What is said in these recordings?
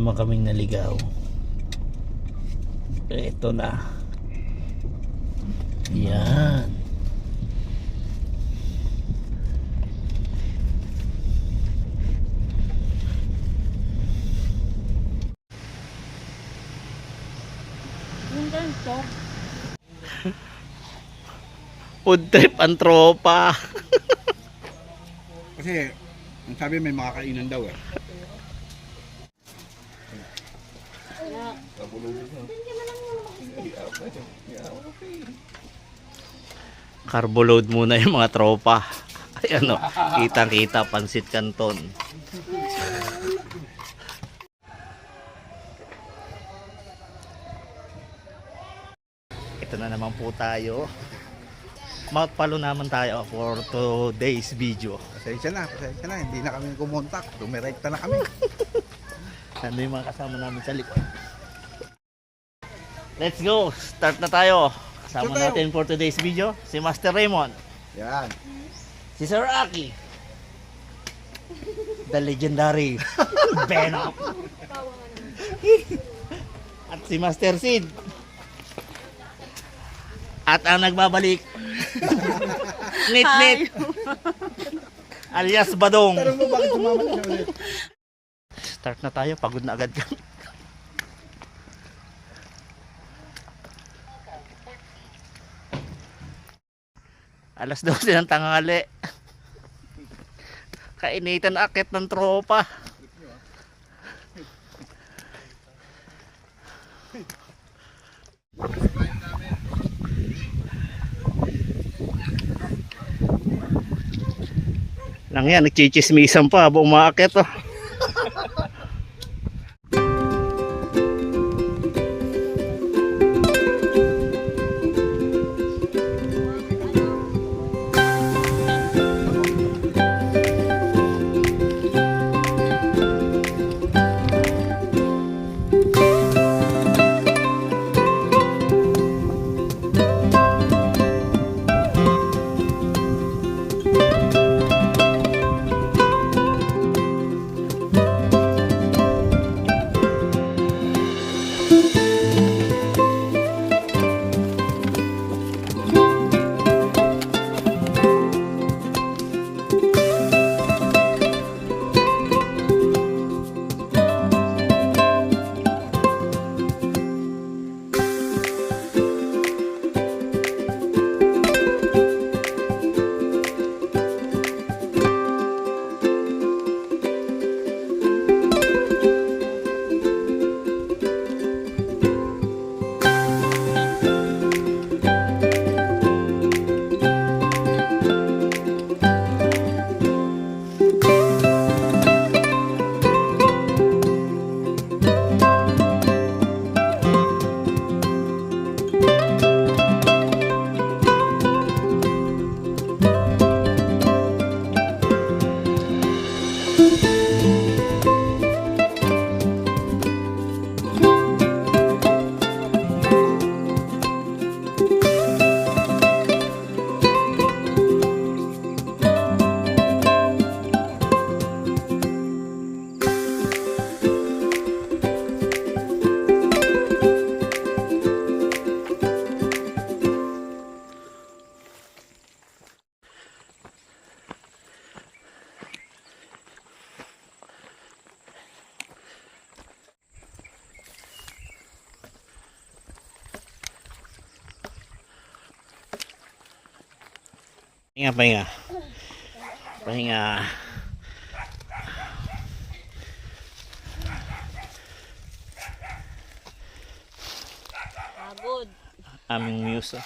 naman kaming naligaw. Ito na. Yan. Yung ganito. Food trip ang tropa. Kasi, ang sabi may makakainan daw eh. Carbo load muna yung mga tropa. Ayan o, kitang-kita Pansit Canton. Ito na naman po tayo. Magpalo naman tayo for today's video. Pasensya na. Hindi na kami kumontak. Dumirekta na kami. Ano yung mga kasama namin sa likod. Let's go! Start na tayo. Kasama natin for today's video si Master Raymond, Yan. si Sir Aki, the legendary Benok, at si Master Sid, at ang nagbabalik Nit alias Badong. Pero mo bakit sumama na ulit? Start na tayo, pagod na agad kami. Alas 12 ng tanghali. Kainitan akit ng tropa. Lang yan, nagchichismisan pa habang umaakit oh. Pahinga. Pagod. Aming muse.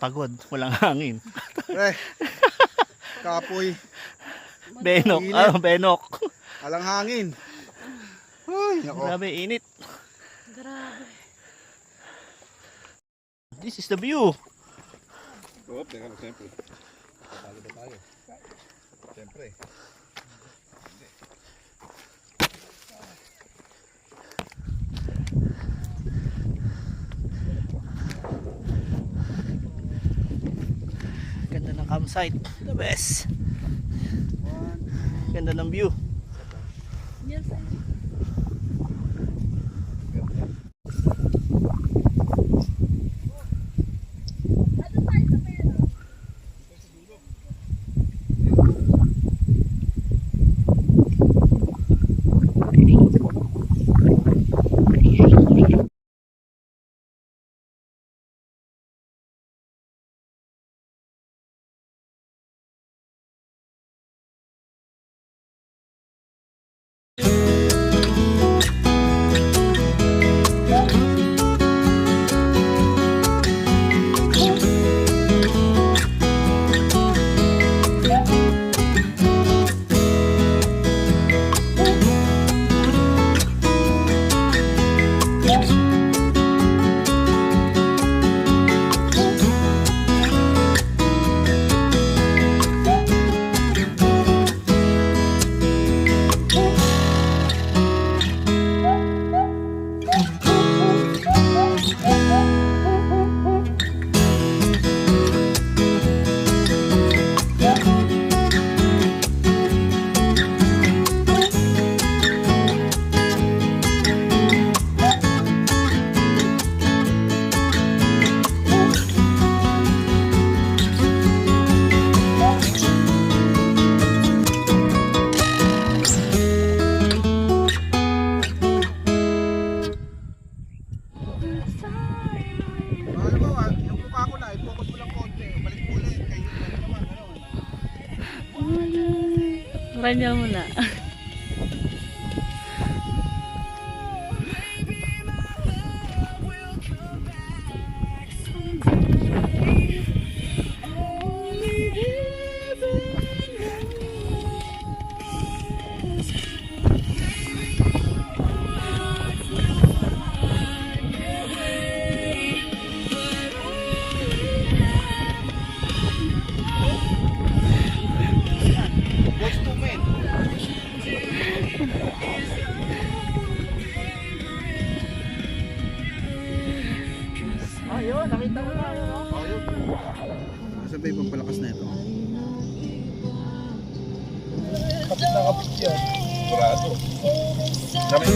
Pagod, walang hangin. Kapoy. Benok, Benok. Alang hangin. Uy, nako. Grabe init. Grabe. This is the view. Teka, siyempre. Talo ba tayo? Siyempre. campsite. The best. Ganda ng view. Yes, sir. Yung mukha ko na, i-focus mo lang konti. Balik mo ulit. Kayo naman, Kanya mo na. What's to men? Ayun, nakita mo na. Ayun. Nasaan ba yung pampalakas na ito? Kapit na kapit yan. Sigurado. Kami.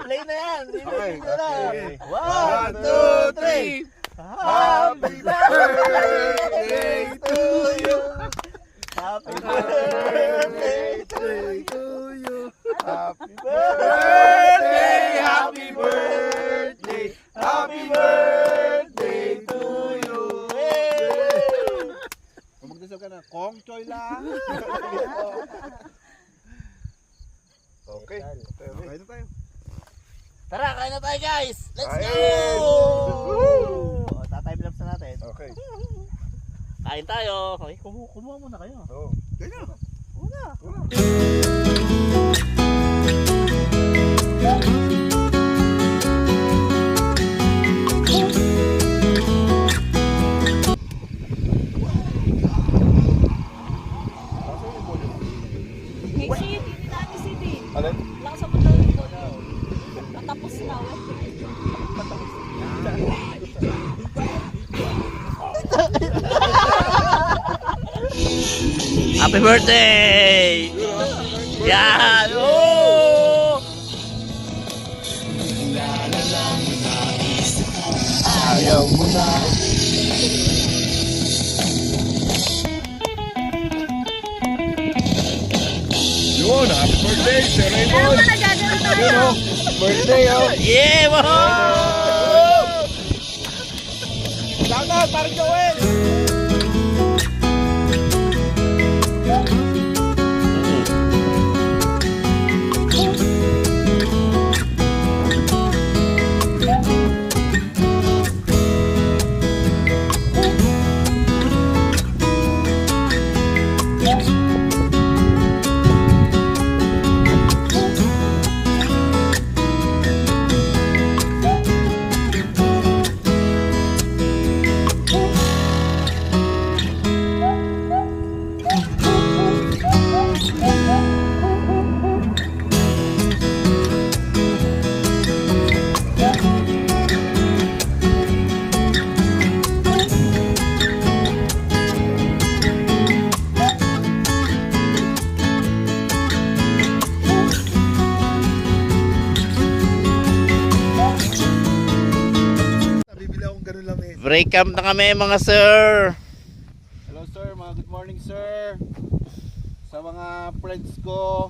Play na yan. Okay, okay. 1, 2, 3. Happy birthday to you. Happy birthday to you. Happy birthday, happy birthday, happy birthday to you. Kung magdasal ka na, Kong Choy lang. Okay. Okay na tayo. Tara, kain na tayo guys. Let's Kain. go! O, tatime lapse na natin. Okay. Kain tayo. Okay, kumuha muna kayo. Oo. Ganyan. Una. May CD, hindi natin CD. Alin? Lang sa pagkaw nito. Matapos na. Happy birthday! Yan! Oh! Ayaw mo na. Yun, happy birthday, Sir Raymond. Yun o, birthday o. Yeah! Wow! Shoutout, parang Joel. Break camp na kami mga sir. Hello sir, mga good morning sir. Sa mga friends ko,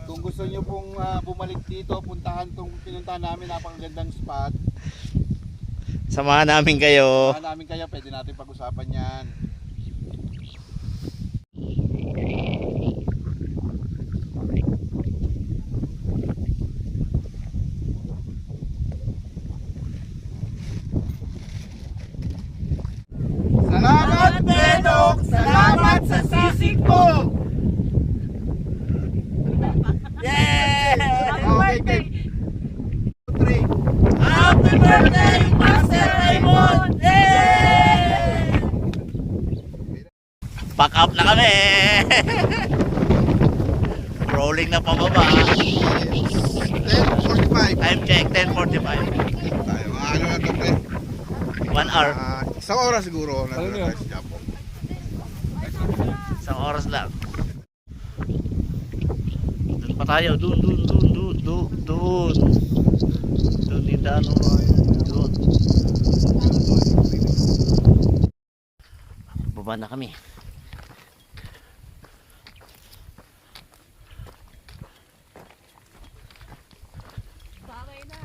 kung gusto nyo pong bumalik dito, puntahan tong pinuntahan namin, napakagandang spot. Samahan namin kayo. Puntahan namin kayo, pwede natin pag-usapan yan. Salamat Benok! Salamat sa sisig mo! Happy birthday! Happy birthday, Master Raymond! Pack up na kami! Rolling na pababa. 10:45. Time check, 10:45. Tayo, ano na ito pre? 1 hour. Isang oras siguro na tayo sa Japo. Isang oras lang. Doon pa tayo. Doon. Doon din daan. Doon. Baba na kami. Bakay na.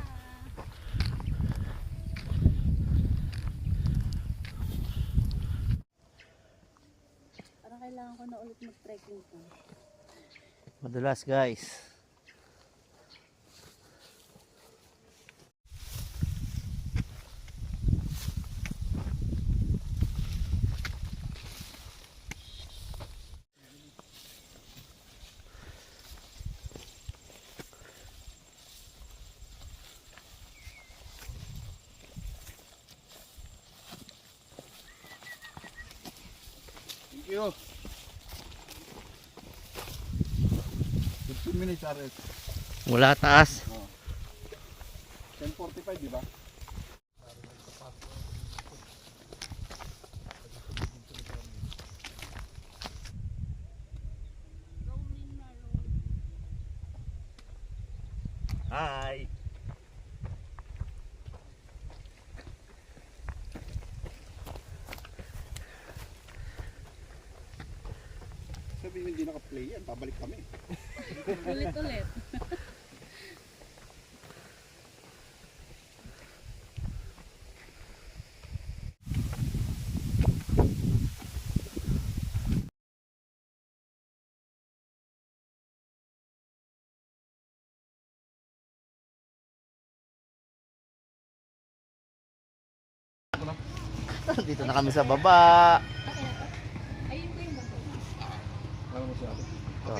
Parang kailangan ko na ulit mag-trekking to. Madalas guys. Thank you. 15 minutes RS. Mula taas. 10:45 di ba? Hi. Sabihin hindi naka-play yan, babalik kami. Ulit-ulit. Dito na kami sa baba. Ayun po yung baba. Alam mo siya. So,